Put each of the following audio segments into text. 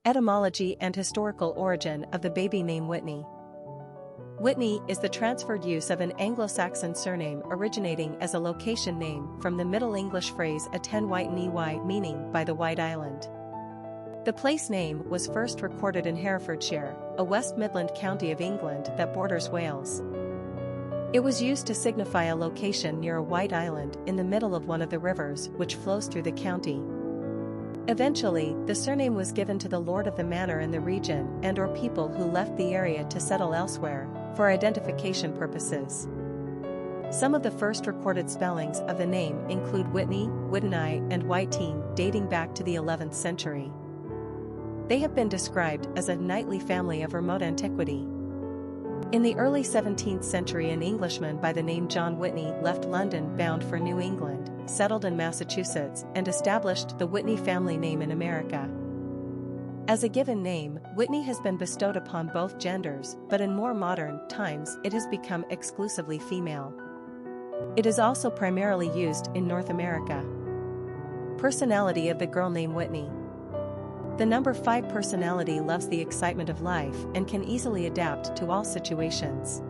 Etymology and historical origin of the baby name Whitney. Whitney is the transferred use of an Anglo-Saxon surname originating as a location name from the Middle English phrase Aten Whitney, meaning by the White Island. The place name was first recorded in Herefordshire, a West Midland county of England that borders Wales. It was used to signify a location near a white island in the middle of one of the rivers which flows through the county. Eventually, the surname was given to the lord of the manor in the region and/or people who left the area to settle elsewhere, for identification purposes. Some of the first recorded spellings of the name include Whitney, Whitney, and Whitteen, dating back to the 11th century. They have been described as a knightly family of remote antiquity. In the early 17th century, an Englishman by the name John Whitney left London bound for New England, settled in Massachusetts, and established the Whitney family name in America. As a given name, Whitney has been bestowed upon both genders, but in more modern times it has become exclusively female. It is also primarily used in North America. Personality of the girl named Whitney. The number 5 personality loves the excitement of life and can easily adapt to all situations.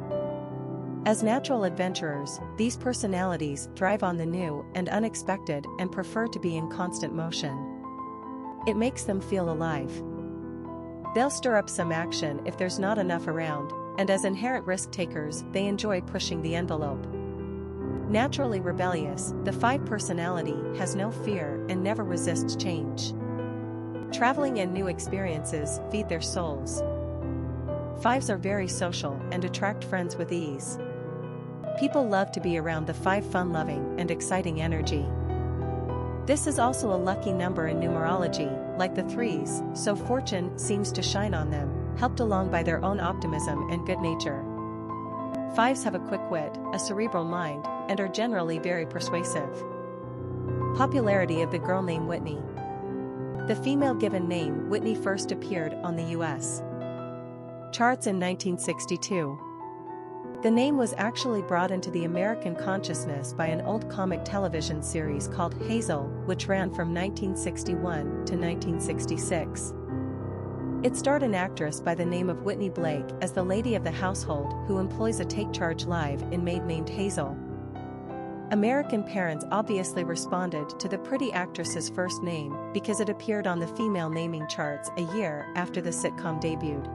As natural adventurers, these personalities thrive on the new and unexpected and prefer to be in constant motion. It makes them feel alive. They'll stir up some action if there's not enough around, and as inherent risk-takers, they enjoy pushing the envelope. Naturally rebellious, the 5 personality has no fear and never resists change. Traveling and new experiences feed their souls. 5s are very social and attract friends with ease. People love to be around the 5 fun-loving and exciting energy. This is also a lucky number in numerology, like the 3s, so fortune seems to shine on them, helped along by their own optimism and good nature. 5s have a quick wit, a cerebral mind, and are generally very persuasive. Popularity of the girl named Whitney. The female given name Whitney first appeared on the U.S. charts in 1962. The name was actually brought into the American consciousness by an old comic television series called Hazel, which ran from 1961 to 1966. It starred an actress by the name of Whitney Blake as the lady of the household who employs a take-charge live-in maid named Hazel. American parents obviously responded to the pretty actress's first name because it appeared on the female naming charts a year after the sitcom debuted.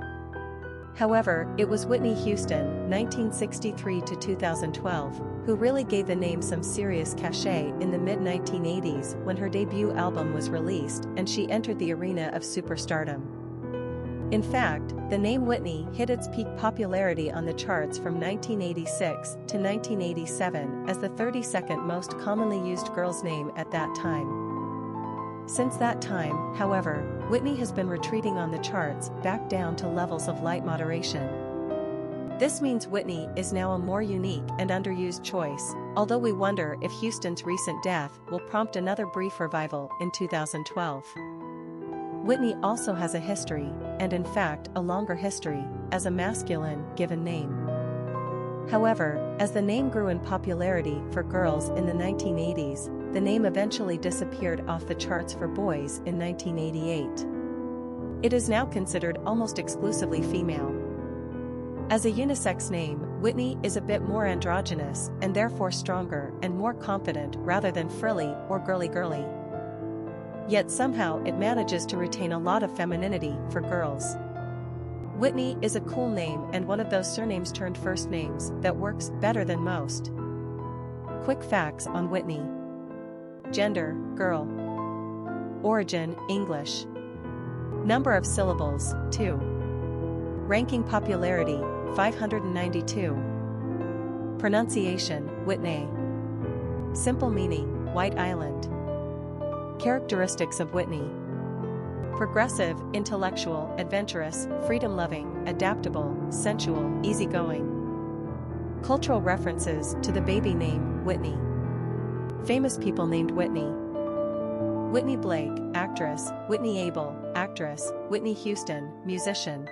However, it was Whitney Houston, 1963 to 2012, who really gave the name some serious cachet in the mid-1980s when her debut album was released and she entered the arena of superstardom. In fact, the name Whitney hit its peak popularity on the charts from 1986 to 1987 as the 32nd most commonly used girl's name at that time. Since that time, however, Whitney has been retreating on the charts back down to levels of light moderation. This means Whitney is now a more unique and underused choice, although we wonder if Houston's recent death will prompt another brief revival in 2012. Whitney also has a history, and in fact a longer history, as a masculine given name. However, as the name grew in popularity for girls in the 1980s, the name eventually disappeared off the charts for boys in 1988. It is now considered almost exclusively female. As a unisex name, Whitney is a bit more androgynous and therefore stronger and more confident rather than frilly or girly-girly. Yet somehow it manages to retain a lot of femininity for girls. Whitney is a cool name and one of those surnames turned first names that works better than most. Quick facts on Whitney. Gender, girl. Origin, English. Number of syllables, 2. Ranking popularity, 592. Pronunciation, Whitney. Simple meaning, White Island. Characteristics of Whitney. Progressive, intellectual, adventurous, freedom-loving, adaptable, sensual, easygoing. Cultural references to the baby name Whitney. Famous people named Whitney. Whitney Blake, actress. Whitney Able, actress. Whitney Houston, musician.